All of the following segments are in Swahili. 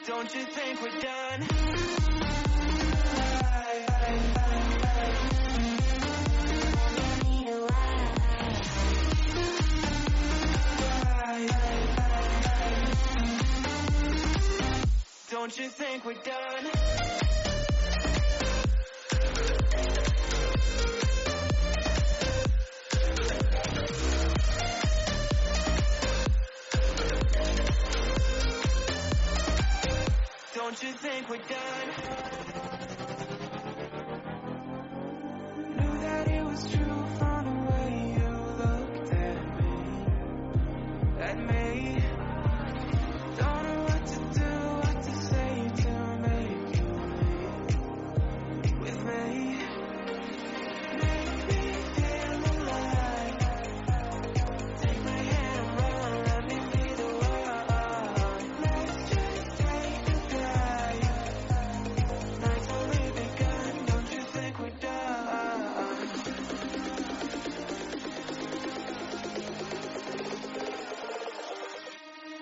Don't you think we're done? Don't you think we're done? Don't you think we're done? Knew that it was true from the way you looked at me. Don't know what to do, what to say to make you leave with me. Make me feel alive. Take my hand and run, let me be the one. Let's just take a drive. Night's only begun, don't you think we're done?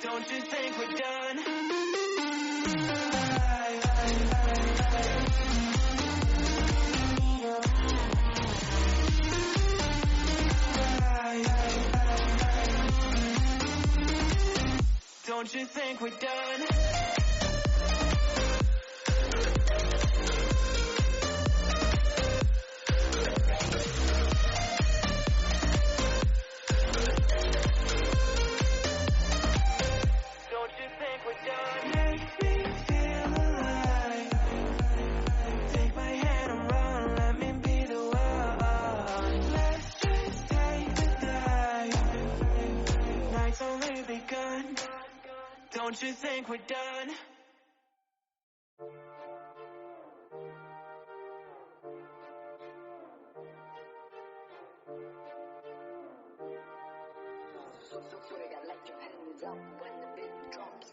Don't you think we're done? Don't you think we're done? Don't you think we're done? Make me feel alive. Take my hand and run, let me be the one. Let's just take the dive. Night's only begun. Don't you think we're done? So freak, I let your hands up when the beat drops.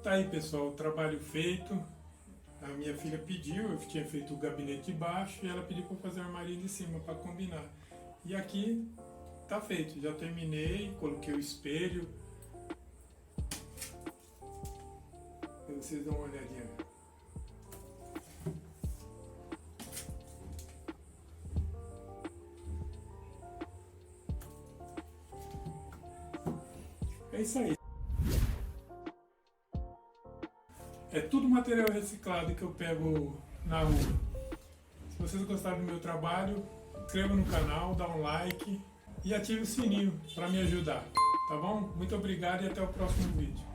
Tá aí, pessoal, o trabalho feito. A minha filha pediu, eu tinha feito o gabinete de baixo e ela pediu para fazer o armário de cima para combinar. E aqui tá feito, já terminei, coloquei o espelho. Pra vocês dão uma olhadinha. É isso aí. É tudo material reciclado que eu pego na rua. Se vocês gostaram do meu trabalho, inscreva no canal, dá um like e ative o sininho para me ajudar, tá bom? Muito obrigado e até o próximo vídeo.